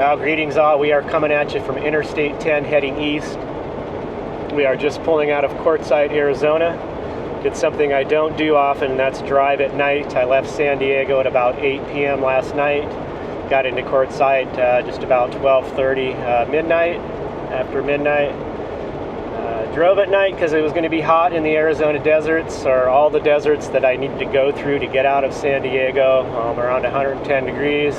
Well, greetings all. We are coming at you from Interstate 10 heading east. We are just pulling out of Quartzsite, Arizona. Did something I don't do often, and that's drive at night. I left San Diego at about 8 p.m. last night. Got into Quartzsite just about 12:30 midnight, after midnight. Drove at night because it was going to be hot in the Arizona deserts, or all the deserts that I needed to go through to get out of San Diego, around 110 degrees.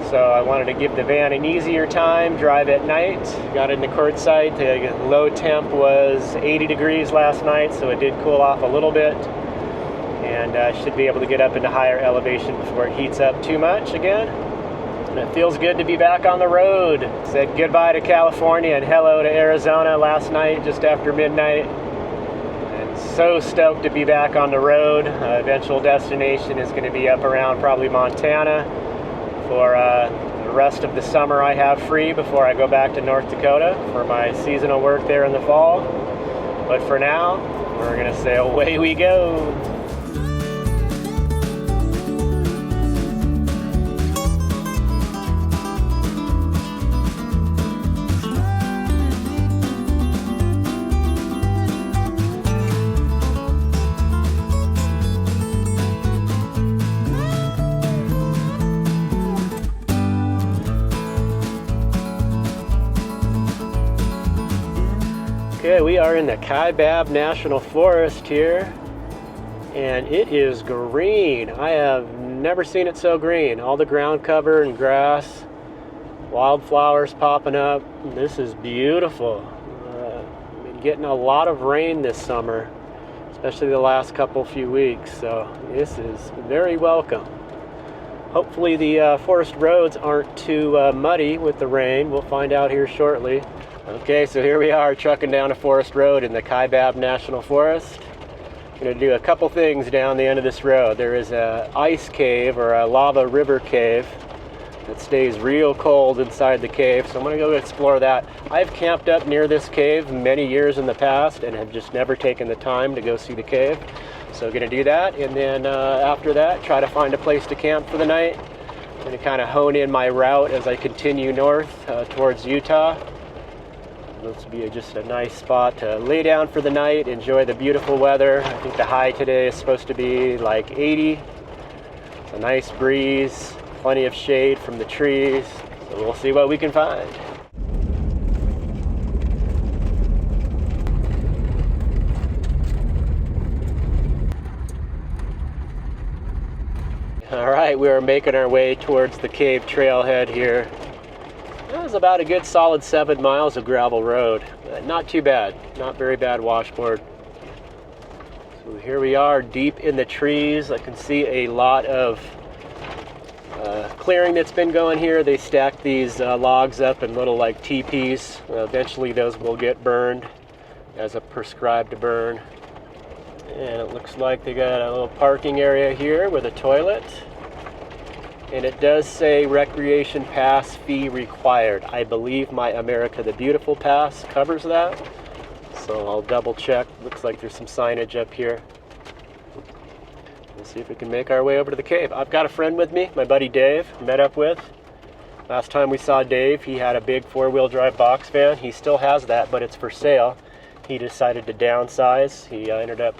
So I wanted to give the van an easier time, drive at night. Got into Quartzsite. The low temp was 80 degrees last night, so it did cool off a little bit. And should be able to get up into higher elevation before it heats up too much again. And it feels good to be back on the road. Said goodbye to California and hello to Arizona last night, just after midnight. And so stoked to be back on the road. Eventual destination is going to be up around probably Montana for the rest of the summer I have free before I go back to North Dakota for my seasonal work there in the fall. But for now, we're going to say away we go. Okay, we are in the Kaibab National Forest here, and it is green. I have never seen it so green. All the ground cover and grass, wildflowers popping up. This is beautiful. I've been getting a lot of rain this summer, especially the last few weeks, so this is very welcome. Hopefully the forest roads aren't too muddy with the rain. We'll find out here shortly. Okay, so here we are trucking down a forest road in the Kaibab National Forest. Going to do a couple things down the end of this road. There is a ice cave, or a Lave River Cave, that stays real cold inside the cave, so I'm going to go explore that. I've camped up near this cave many years in the past and have just never taken the time to go see the cave. So I'm going to do that, and then after that, try to find a place to camp for the night. I'm going to kind of hone in my route as I continue north towards Utah. This will be just a nice spot to lay down for the night, enjoy the beautiful weather. I think the high today is supposed to be like 80. It's a nice breeze, plenty of shade from the trees. So we'll see what we can find. All right, we are making our way towards the cave trailhead here. That was about a good solid 7 miles of gravel road. Not too bad, not very bad washboard. So here we are deep in the trees. I can see a lot of clearing that's been going here. They stack these logs up in little like teepees. Eventually those will get burned as a prescribed burn. And it looks like they got a little parking area here with a toilet. And it does say recreation pass fee required. I believe my America the Beautiful pass covers that. So I'll double check. Looks like there's some signage up here. We'll see if we can make our way over to the cave. I've got a friend with me, my buddy Dave, met up with. Last time we saw Dave, he had a big 4-wheel drive box van. He still has that, but it's for sale. He decided to downsize. He ended up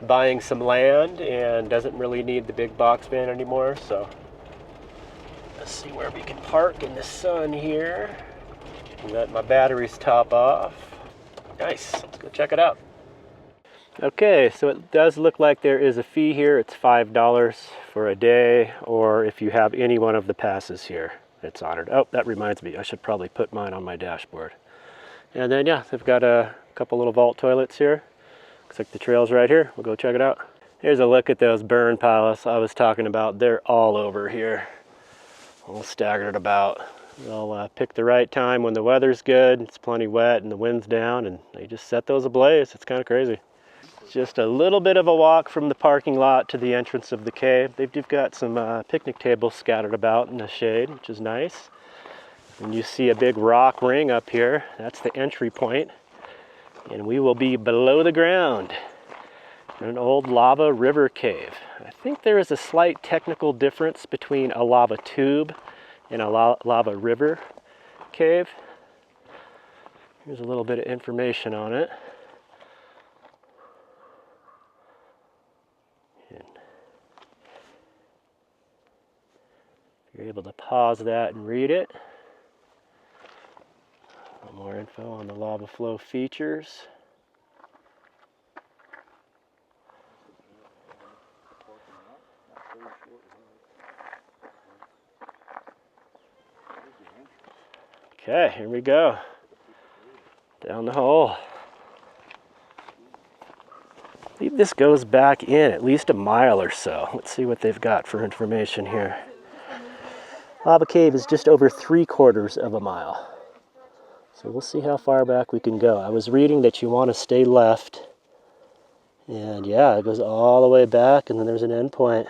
buying some land and doesn't really need the big box van anymore, so let's see where we can park in the sun here. Let my batteries top off. Nice, let's go check it out. Okay, so it does look like there is a fee here. It's $5 for a day, or if you have any one of the passes here, it's honored. Oh, that reminds me, I should probably put mine on my dashboard. And then yeah, they've got a couple little vault toilets here. Looks like the trail's right here. We'll go check it out. Here's a look at those burn piles I was talking about. They're all over here. All staggered about. They'll pick the right time when the weather's good, it's plenty wet and the wind's down, and they just set those ablaze. It's kind of crazy. It's just a little bit of a walk from the parking lot to the entrance of the cave. They've got some picnic tables scattered about in the shade, which is nice. And you see a big rock ring up here. That's the entry point. And we will be below the ground in an old lava river cave. I think there is a slight technical difference between a lava tube in a Lave River Cave. Here's a little bit of information on it. And you're able to pause that and read it. A little more info on the lava flow features. Okay, here we go. Down the hole. I believe this goes back in at least a mile or so. Let's see what they've got for information here. Lava Cave is just over 3/4 of a mile. So we'll see how far back we can go. I was reading that you want to stay left. And yeah, it goes all the way back, and then there's an end point.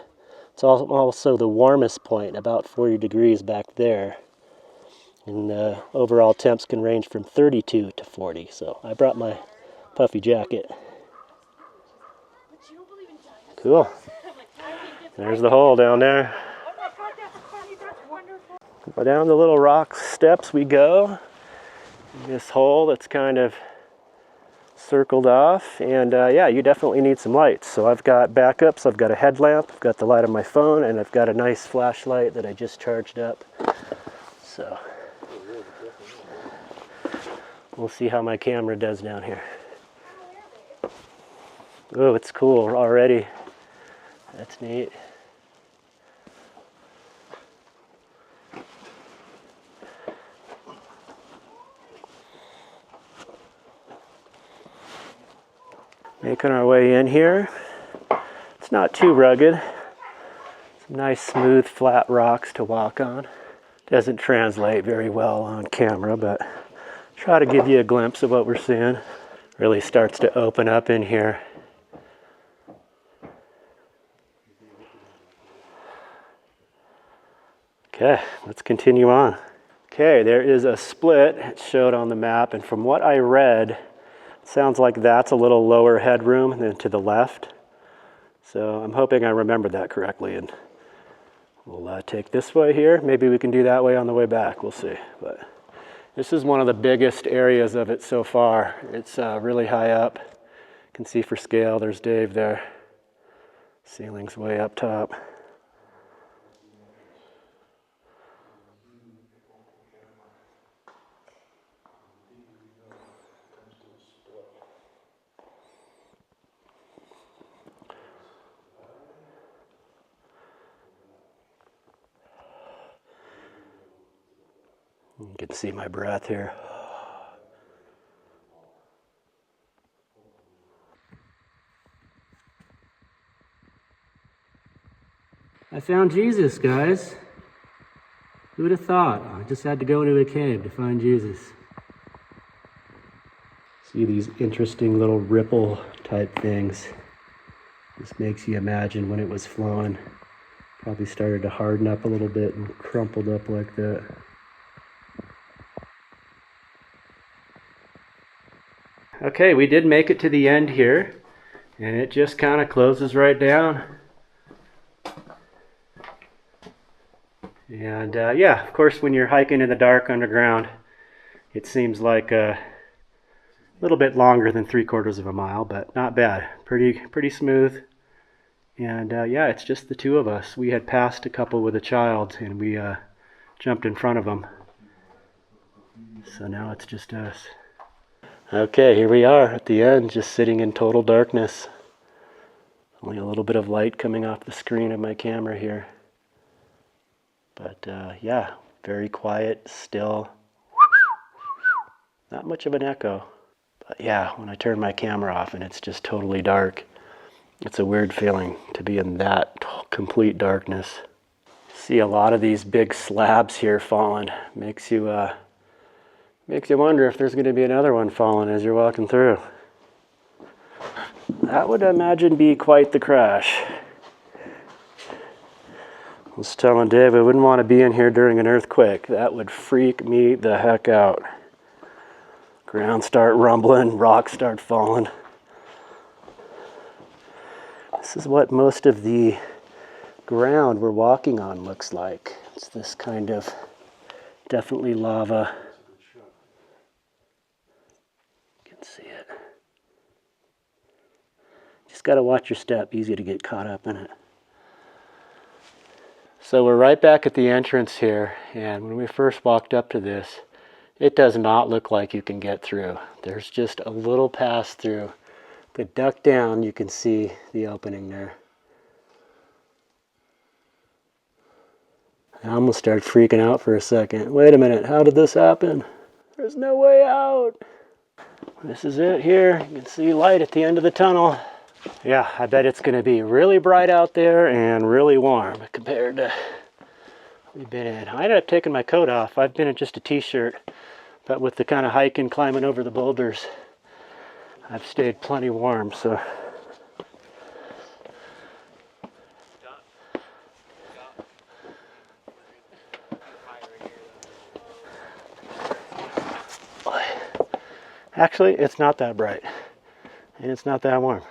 It's also the warmest point, about 40 degrees back there. And overall temps can range from 32 to 40. So I brought my puffy jacket. Cool. There's the hole down there. Down the little rock steps we go. This hole that's kind of circled off, and yeah, you definitely need some lights. So I've got backups. I've got a headlamp, I've got the light on my phone, and I've got a nice flashlight that I just charged up. So we'll see how my camera does down here. Oh, it's cool already. That's neat. Making our way in here. It's not too rugged. Some nice smooth flat rocks to walk on. Doesn't translate very well on camera, but try to give you a glimpse of what we're seeing. Really starts to open up in here. Okay, let's continue on. Okay, there is a split. It showed on the map, and from what I read, sounds like that's a little lower headroom than to the left. So I'm hoping I remembered that correctly, and we'll take this way here. Maybe we can do that way on the way back. We'll see. But this is one of the biggest areas of it so far. It's really high up. You can see for scale, there's Dave there. Ceiling's way up top. You can see my breath here. I found Jesus, guys. Who would have thought? I just had to go into a cave to find Jesus. See these interesting little ripple type things. This makes you imagine when it was flowing. Probably started to harden up a little bit and crumpled up like that. Okay, we did make it to the end here, and it just kind of closes right down. And yeah, of course, when you're hiking in the dark underground, it seems like a little bit longer than 3/4 of a mile, but not bad. Pretty smooth. And yeah, it's just the two of us. We had passed a couple with a child, and we jumped in front of them. So now it's just us. Okay, here we are at the end, just sitting in total darkness. Only a little bit of light coming off the screen of my camera here. But yeah, very quiet, still. Not much of an echo. But yeah, when I turn my camera off and it's just totally dark, it's a weird feeling to be in that complete darkness. See a lot of these big slabs here falling. Makes you wonder if there's going to be another one falling as you're walking through. That would, I imagine, be quite the crash. I was telling Dave I wouldn't want to be in here during an earthquake. That would freak me the heck out. Ground start rumbling, rocks start falling. This is what most of the ground we're walking on looks like. It's this kind of definitely lava. You can see it. Just got to watch your step, easy to get caught up in it. So we're right back at the entrance here, and when we first walked up to this, it does not look like you can get through. There's just a little pass through, but duck down, you can see the opening there. I almost started freaking out for a second. Wait a minute, how did this happen? There's no way out. This is it here. You can see light at the end of the tunnel. Yeah, I bet it's gonna be really bright out there and really warm compared to what we've been in. I ended up taking my coat off. I've been in just a t-shirt, but with the kind of hiking, climbing over the boulders, I've stayed plenty warm, so. Actually, it's not that bright, and it's not that warm.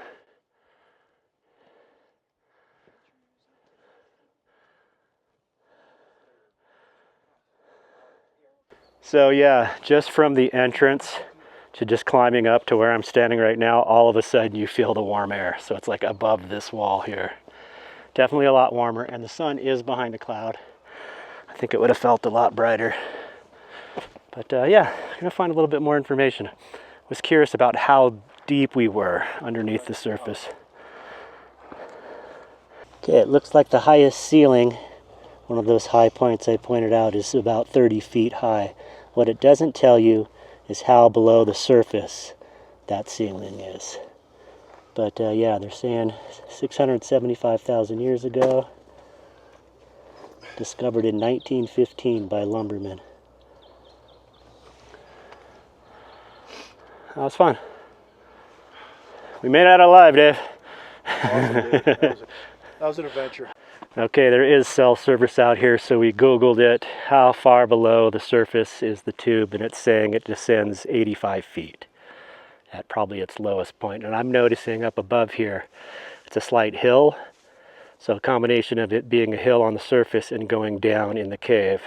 So yeah, just from the entrance to just climbing up to where I'm standing right now, all of a sudden you feel the warm air. So it's like above this wall here. Definitely a lot warmer, and the sun is behind a cloud. I think it would have felt a lot brighter. But yeah, I'm gonna find a little bit more information. I was curious about how deep we were underneath the surface. Okay, it looks like the highest ceiling, one of those high points I pointed out, is about 30 feet high. What it doesn't tell you is how below the surface that ceiling is. But yeah, they're saying 675,000 years ago, discovered in 1915 by lumbermen. That was fun. We made it out alive, Dave. Awesome, dude. That was an adventure. Okay, there is cell service out here, so we Googled it. How far below the surface is the tube? And it's saying it descends 85 feet at probably its lowest point. And I'm noticing up above here, it's a slight hill. So a combination of it being a hill on the surface and going down in the cave,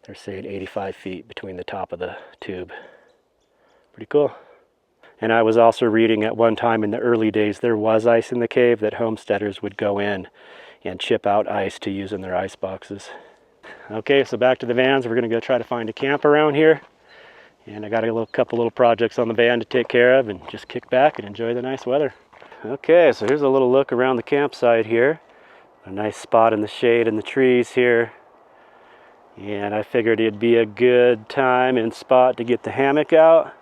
they're saying 85 feet between the top of the tube. Pretty cool. And I was also reading at one time in the early days, there was ice in the cave that homesteaders would go in and chip out ice to use in their ice boxes. Okay, so back to the vans. We're gonna go try to find a camp around here. And I got a couple little projects on the van to take care of and just kick back and enjoy the nice weather. Okay, so here's a little look around the campsite here. A nice spot in the shade in the trees here. And I figured it'd be a good time and spot to get the hammock out.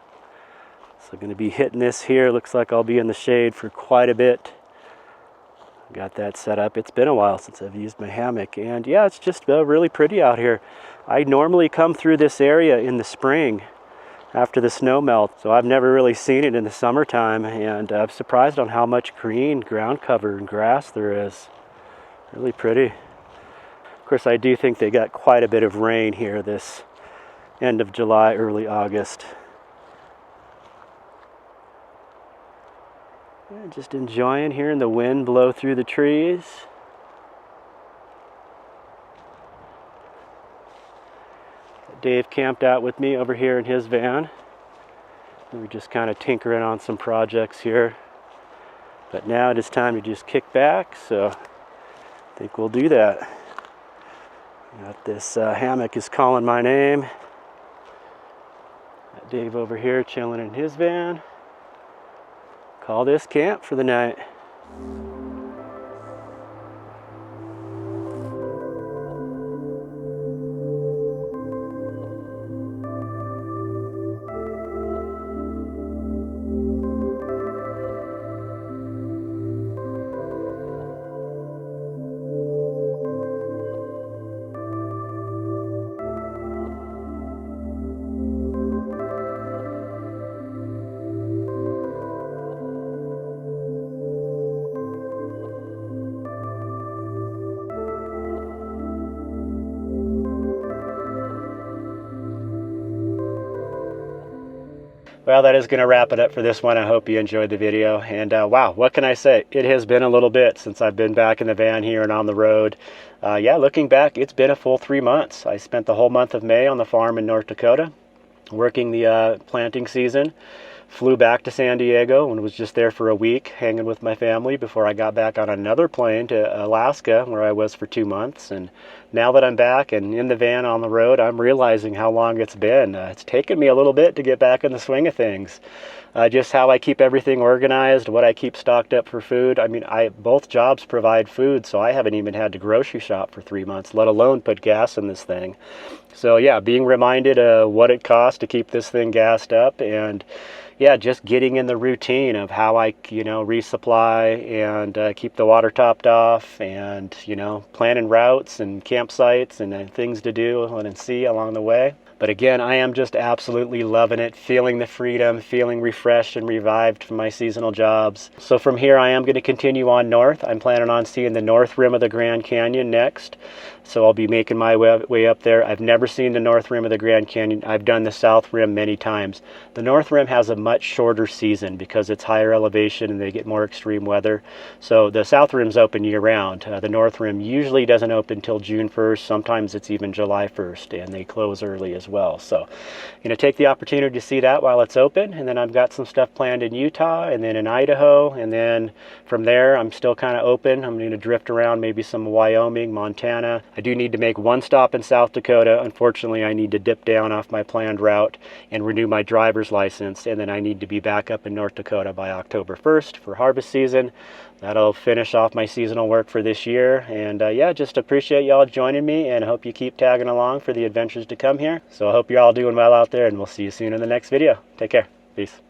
So I'm gonna be hitting this here. Looks like I'll be in the shade for quite a bit. Got that set up. It's been a while since I've used my hammock, and yeah, it's just really pretty out here. I normally come through this area in the spring after the snow melts, so I've never really seen it in the summertime, and I'm surprised on how much green ground cover and grass there is. Really pretty. Of course, I do think they got quite a bit of rain here this end of July, early August. Yeah, just enjoying hearing the wind blow through the trees. Dave camped out with me over here in his van. We were just kind of tinkering on some projects here. But now it is time to just kick back, so I think we'll do that. Got this hammock is calling my name. Got Dave over here chilling in his van. Call this camp for the night. Well, that is going to wrap it up for this one. I hope you enjoyed the video. And wow, what can I say? It has been a little bit since I've been back in the van here and on the road. Yeah, looking back, it's been a full 3 months. I spent the whole month of May on the farm in North Dakota, working the planting season. Flew back to San Diego and was just there for a week hanging with my family before I got back on another plane to Alaska, where I was for 2 months. And now that I'm back and in the van on the road, I'm realizing how long it's been. It's taken me a little bit to get back in the swing of things. Just how I keep everything organized, what I keep stocked up for food. I mean, both jobs provide food, so I haven't even had to grocery shop for 3 months, let alone put gas in this thing. So yeah, being reminded of what it costs to keep this thing gassed up, and yeah, just getting in the routine of how I, resupply and keep the water topped off, and, planning routes and campsites and things to do and see along the way. But again, I am just absolutely loving it, feeling the freedom, feeling refreshed and revived from my seasonal jobs. So from here, I am going to continue on north. I'm planning on seeing the north rim of the Grand Canyon next. So I'll be making my way up there. I've never seen the north rim of the Grand Canyon. I've done the south rim many times. The north rim has a much shorter season because it's higher elevation and they get more extreme weather. So the south rim's open year-round. The north rim usually doesn't open until June 1st. Sometimes it's even July 1st, and they close early as well. So, take the opportunity to see that while it's open. And then I've got some stuff planned in Utah and then in Idaho. And then from there, I'm still kind of open. I'm going to drift around maybe some Wyoming, Montana. I do need to make one stop in South Dakota. Unfortunately, I need to dip down off my planned route and renew my driver's license. And then I need to be back up in North Dakota by October 1st for harvest season. That'll finish off my seasonal work for this year. And yeah, just appreciate y'all joining me, and hope you keep tagging along for the adventures to come here. So I hope you're all doing well out there, and we'll see you soon in the next video. Take care. Peace.